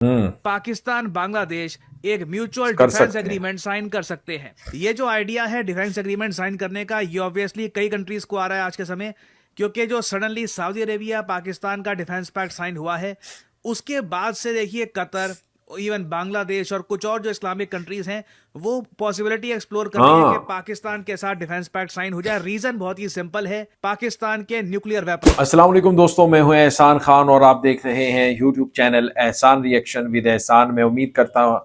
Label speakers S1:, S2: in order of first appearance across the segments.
S1: पाकिस्तान बांग्लादेश एक म्यूचुअल
S2: कर
S1: डिफेंस
S2: सकते हैं।
S1: एग्रीमेंट साइन कर सकते हैं। ये जो आइडिया है डिफेंस एग्रीमेंट साइन करने का, ये ऑब्वियसली कई कंट्रीज को आ रहा है आज के समय, क्योंकि जो सडनली सऊदी अरेबिया पाकिस्तान का डिफेंस पैक्ट साइन हुआ है, उसके बाद से देखिए कतर, इवन बांग्लादेश और कुछ और जो इस्लामिक कंट्रीज हैं, वो पॉसिबिलिटी एक्सप्लोर कर रही है कि
S2: हाँ,
S1: पाकिस्तान के साथ डिफेंस पैक्ट साइन हो जाए। रीजन बहुत ही सिंपल है, पाकिस्तान के न्यूक्लियर वेपन।
S2: अस्सलाम वालेकुम दोस्तों, मैं हूं एहसान खान और आप देख रहे हैं यूट्यूब चैनल एहसान रिएक्शन विद एहसान। मैं उम्मीद करता हूं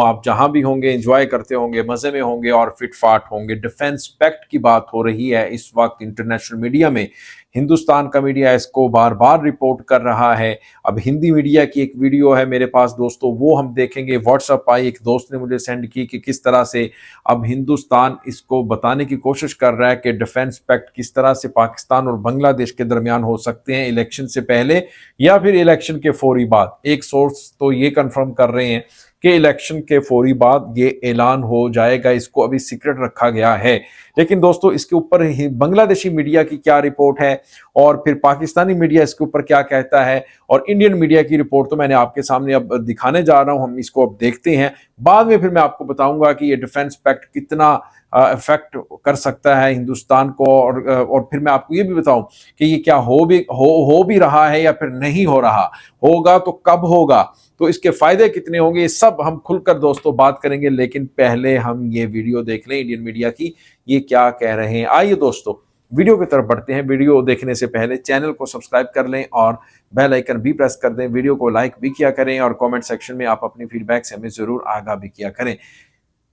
S2: आप जहां भी होंगे एंजॉय करते होंगे, मजे में होंगे और फिट फाट होंगे। डिफेंस पैक्ट की बात हो रही है इस वक्त इंटरनेशनल मीडिया में। हिंदुस्तान का मीडिया इसको बार बार रिपोर्ट कर रहा है। अब हिंदी मीडिया की एक वीडियो है मेरे पास दोस्तों, वो हम देखेंगे। व्हाट्सएप आई, एक दोस्त ने मुझे सेंड की कि किस तरह से अब हिंदुस्तान इसको बताने की कोशिश कर रहा है कि डिफेंस पैक्ट किस तरह से पाकिस्तान और बांग्लादेश के दरमियान हो सकते हैं इलेक्शन से पहले या फिर इलेक्शन के फौरी बाद। एक सोर्स तो ये कंफर्म कर रहे हैं कि इलेक्शन के फौरी बाद ये ऐलान हो जाएगा, इसको अभी सीक्रेट रखा गया है। लेकिन दोस्तों इसके ऊपर बांग्लादेशी मीडिया की क्या रिपोर्ट है और फिर पाकिस्तानी मीडिया इसके ऊपर क्या कहता है और इंडियन मीडिया की रिपोर्ट तो मैंने आपके सामने अब दिखाने जा रहा हूं। हम इसको अब देखते हैं, बाद में फिर मैं आपको बताऊंगा कि ये डिफेंस पैक्ट कितना इफेक्ट कर सकता है हिंदुस्तान को, और फिर मैं आपको ये भी बताऊं कि ये क्या हो भी रहा है या फिर नहीं हो रहा, होगा तो कब होगा, तो इसके फायदे कितने होंगे, ये सब हम खुलकर दोस्तों बात करेंगे। लेकिन पहले हम ये वीडियो देख लें इंडियन मीडिया की, ये क्या कह रहे हैं। आइए दोस्तों वीडियो की तरफ बढ़ते हैं। वीडियो देखने से पहले चैनल को सब्सक्राइब कर लें और बेल आइकन भी प्रेस कर दें। वीडियो को लाइक भी किया करें और कमेंट सेक्शन में आप अपनी फीडबैक से हमें जरूर आगाह भी किया करें।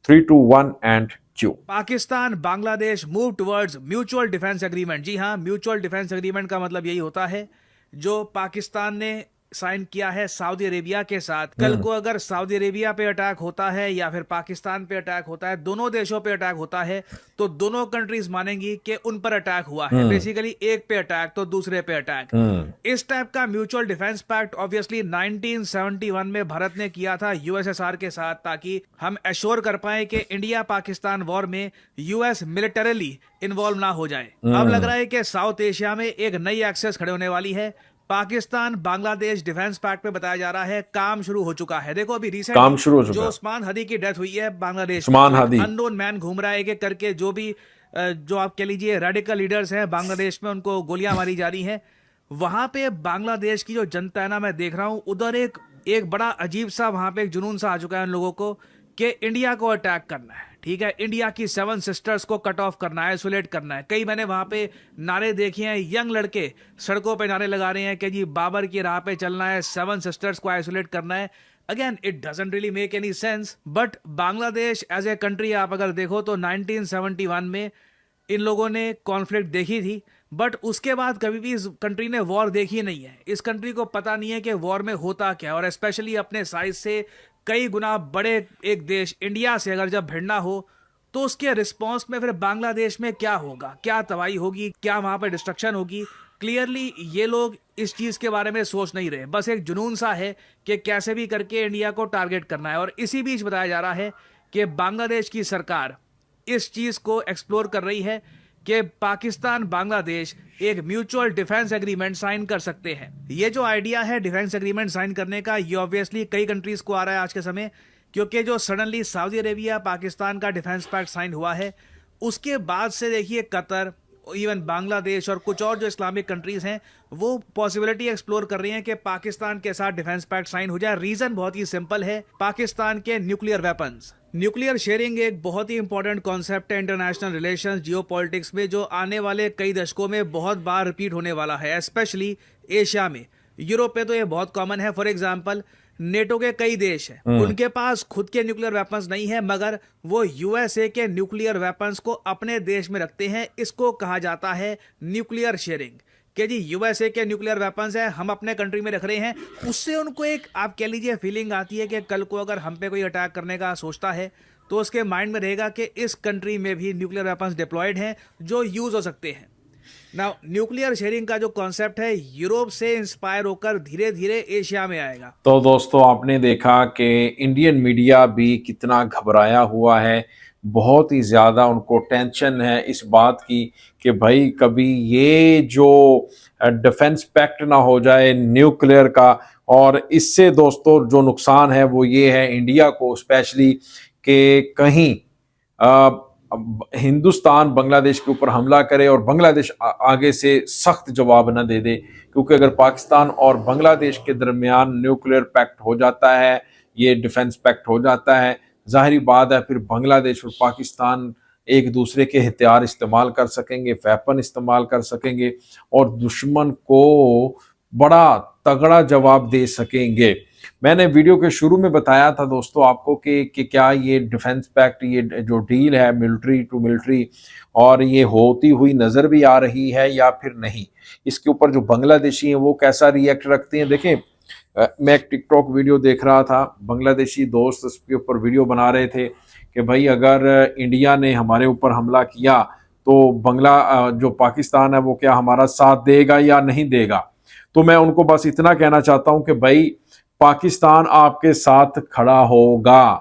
S2: 3, 2, 1 and Q.
S1: Pakistan Bangladesh move towards mutual defence agreement. जी हाँ, म्यूचुअल डिफेंस एग्रीमेंट का मतलब यही होता है जो पाकिस्तान ने साइन किया है सऊदी अरेबिया के साथ। कल को अगर सऊदी अरेबिया पे अटैक होता है या फिर पाकिस्तान पे अटैक होता है, दोनों देशों पे अटैक होता है, तो दोनों कंट्रीज मानेंगी कि उन पर अटैक हुआ है। बेसिकली एक पे अटैक तो दूसरे पे अटैक। इस टाइप का म्यूचुअल डिफेंस पैक्ट ऑब्वियसली 1971 में भारत ने किया था यूएसएसआर के साथ, ताकि हम एश्योर कर पाए कि इंडिया पाकिस्तान वॉर में यूएस मिलिटरली इन्वॉल्व ना हो जाए। अब लग रहा है कि साउथ एशिया में एक नई एक्सेस खड़े होने वाली है। पाकिस्तान बांग्लादेश डिफेंस पैक्ट पे बताया जा रहा है काम शुरू हो चुका है। देखो अभी
S2: काम
S1: रिसेंटली
S2: शुरू हो चुका
S1: जो
S2: है।
S1: उस्मान हदी की डेथ हुई है बांग्लादेश में,
S2: उस्मान
S1: जो एक
S2: हादी।
S1: अननोन मैन घूम रहा है एक करके, जो भी जो आप कह लीजिए रेडिकल लीडर्स हैं बांग्लादेश में, उनको गोलियां मारी जा रही हैं। वहां पे बांग्लादेश की जो जनता है ना, मैं देख रहा हूं उधर एक एक बड़ा अजीब सा वहां पे एक जुनून सा आ चुका है उन लोगों को कि इंडिया को अटैक करना है। ठीक है, इंडिया की 7 सिस्टर्स को कट ऑफ करना है, आइसोलेट करना है। कई मैंने वहां पे नारे देखे हैं, यंग लड़के सड़कों पे नारे लगा रहे हैं कि जी बाबर की राह पे चलना है, 7 सिस्टर्स को आइसोलेट करना है। Again it doesn't really make any sense, but Bangladesh as a country आप अगर देखो तो 1971 में इन लोगों ने कॉन्फ्लिक्ट देखी थी, बट उसके बाद कभी भी इस कंट्री ने वॉर देखी नहीं है। इस कंट्री को पता नहीं है कि वॉर में होता क्या, और स्पेशली अपने साइज से कई गुना बड़े एक देश इंडिया से अगर जब भिड़ना हो तो उसके रिस्पॉन्स में फिर बांग्लादेश में क्या होगा, क्या तबाही होगी, क्या वहां पर डिस्ट्रक्शन होगी। क्लियरली ये लोग इस चीज के बारे में सोच नहीं रहे, बस एक जुनून सा है कि कैसे भी करके इंडिया को टारगेट करना है। और इसी बीच बताया जा रहा है कि बांग्लादेश की सरकार इस चीज को एक्सप्लोर कर रही है कि पाकिस्तान बांग्लादेश एक म्यूचुअल डिफेंस एग्रीमेंट साइन कर सकते हैं। ये जो आइडिया है डिफेंस एग्रीमेंट साइन करने का, ये ऑब्वियसली कई कंट्रीज को आ रहा है आज के समय, क्योंकि जो सडनली सऊदी अरेबिया पाकिस्तान का डिफेंस पैक्ट साइन हुआ है, उसके बाद से देखिए कतर, इवन बांग्लादेश और कुछ और जो इस्लामिक कंट्रीज हैं, वो पॉसिबिलिटी एक्सप्लोर कर रही हैं कि पाकिस्तान के साथ डिफेंस पैक्ट साइन हो जाए। रीजन बहुत ही सिंपल है, पाकिस्तान के न्यूक्लियर वेपन्स। न्यूक्लियर शेयरिंग एक बहुत ही इंपॉर्टेंट कॉन्सेप्ट है इंटरनेशनल रिलेशंस, जियोपॉलिटिक्स में, जो आने वाले कई दशकों में बहुत बार रिपीट होने वाला है, स्पेशली एशिया में। यूरोप में तो ये बहुत कॉमन है। फॉर एग्जांपल नेटो के कई देश हैं, उनके पास खुद के न्यूक्लियर वेपन्स नहीं है, मगर वो यूएसए के न्यूक्लियर वेपन्स को अपने देश में रखते हैं। इसको कहा जाता है न्यूक्लियर शेयरिंग, कि जी यूएसए के न्यूक्लियर वेपन्स है, हम अपने कंट्री में रख रहे हैं। उससे उनको एक आप कह लीजिए फीलिंग आती है कि कल को अगर हम पे कोई अटैक करने का सोचता है तो उसके माइंड में रहेगा कि इस कंट्री में भी न्यूक्लियर वेपन्स डिप्लॉयड हैं जो यूज हो सकते हैं। नाउ न्यूक्लियर शेयरिंग का जो कॉन्सेप्ट है यूरोप से इंस्पायर होकर धीरे धीरे एशिया में आएगा।
S2: तो दोस्तों आपने देखा कि इंडियन मीडिया भी कितना घबराया हुआ है, बहुत ही ज़्यादा उनको टेंशन है इस बात की कि भाई कभी ये जो डिफेंस पैक्ट ना हो जाए न्यूक्लियर का, और इससे दोस्तों जो नुकसान है वो ये है इंडिया को स्पेशली कि कहीं हिंदुस्तान बांग्लादेश के ऊपर हमला करे और बांग्लादेश आगे से सख्त जवाब न दे दे, क्योंकि अगर पाकिस्तान और बांग्लादेश के दरमियान न्यूक्लियर पैक्ट हो जाता है, ये डिफेंस पैक्ट हो जाता है, जाहिर बात है फिर बांग्लादेश और पाकिस्तान एक दूसरे के हथियार इस्तेमाल कर सकेंगे, वेपन इस्तेमाल कर सकेंगे और दुश्मन को बड़ा तगड़ा जवाब दे सकेंगे। मैंने वीडियो के शुरू में बताया था दोस्तों आपको कि क्या ये डिफेंस पैक्ट, ये जो डील है मिलिट्री टू मिलिट्री, और ये होती हुई नज़र भी आ रही है या फिर नहीं। इसके ऊपर जो बांग्लादेशी हैं वो कैसा रिएक्ट रखते हैं। देखें, मैं एक टिकटॉक वीडियो देख रहा था, बांग्लादेशी दोस्त इसके ऊपर वीडियो बना रहे थे कि भाई अगर इंडिया ने हमारे ऊपर हमला किया तो जो पाकिस्तान है वो क्या हमारा साथ देगा या नहीं देगा। तो मैं उनको बस इतना कहना चाहता हूं कि भाई पाकिस्तान आपके साथ खड़ा होगा,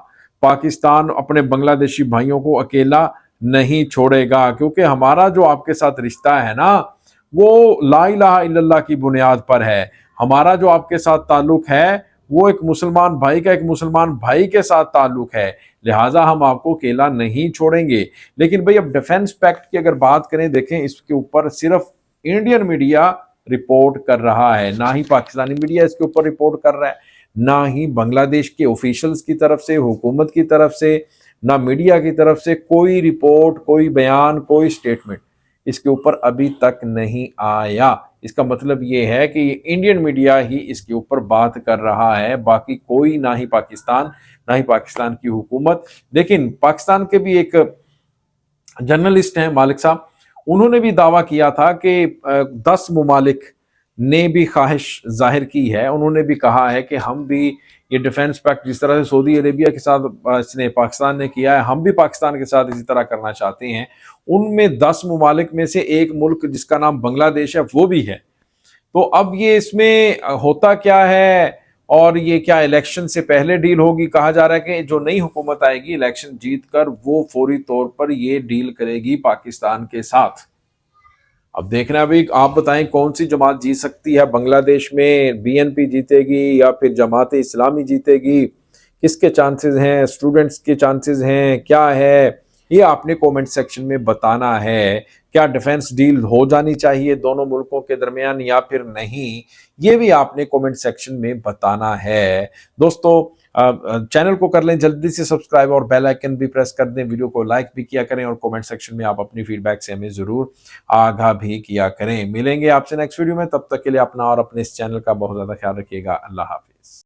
S2: पाकिस्तान अपने बांग्लादेशी भाइयों को अकेला नहीं छोड़ेगा, क्योंकि हमारा जो आपके साथ रिश्ता है ना वो ला इलाहा इल्लल्लाह की बुनियाद पर है। हमारा जो आपके साथ ताल्लुक है वो एक मुसलमान भाई का एक मुसलमान भाई के साथ ताल्लुक है, लिहाजा हम आपको अकेला नहीं छोड़ेंगे। लेकिन भाई अब डिफेंस पैक्ट की अगर बात करें, देखें इसके ऊपर सिर्फ इंडियन मीडिया रिपोर्ट कर रहा है, ना ही पाकिस्तानी मीडिया इसके ऊपर रिपोर्ट कर रहा है, ना ही बांग्लादेश के ऑफिशियल्स की तरफ से, हुकूमत की तरफ से, ना मीडिया की तरफ से कोई रिपोर्ट, कोई बयान, कोई स्टेटमेंट इसके ऊपर अभी तक नहीं आया। इसका मतलब ये है कि इंडियन मीडिया ही इसके ऊपर बात कर रहा है, बाकी कोई, ना ही पाकिस्तान, ना ही पाकिस्तान की हुकूमत। लेकिन पाकिस्तान के भी एक जर्नलिस्ट हैं मालिक साहब, उन्होंने भी दावा किया था कि 10 मुमालिक ने भी ख्वाहिश जाहिर की है, उन्होंने भी कहा है कि हम भी ये डिफेंस पैक्ट जिस तरह से सऊदी अरेबिया के साथ इसने पाकिस्तान ने किया है, हम भी पाकिस्तान के साथ इसी तरह करना चाहते हैं। उनमें 10 मुमालिक में से एक मुल्क जिसका नाम बांग्लादेश है वो भी है। तो अब ये इसमें होता क्या है, और ये क्या इलेक्शन से पहले डील होगी। कहा जा रहा है कि जो नई हुकूमत आएगी इलेक्शन जीत कर वो फौरी तौर पर ये डील करेगी पाकिस्तान के साथ। अब देखना भी, आप बताएं कौन सी जमात जीत सकती है बांग्लादेश में, बीएनपी जीतेगी या फिर जमात इस्लामी जीतेगी, किसके चांसेस हैं, स्टूडेंट्स के चांसेस हैं, क्या है, ये आपने कमेंट सेक्शन में बताना है। क्या डिफेंस डील हो जानी चाहिए दोनों मुल्कों के दरमियान या फिर नहीं, ये भी आपने कमेंट सेक्शन में बताना है। दोस्तों चैनल को कर लें जल्दी से सब्सक्राइब और बेल आइकन भी प्रेस कर दें, वीडियो को लाइक भी किया करें और कमेंट सेक्शन में आप अपनी फीडबैक से हमें जरूर आगाह भी किया करें। मिलेंगे आपसे नेक्स्ट वीडियो में, तब तक के लिए अपना और अपने इस चैनल का बहुत ज्यादा ख्याल रखिएगा। अल्लाह हाफिज।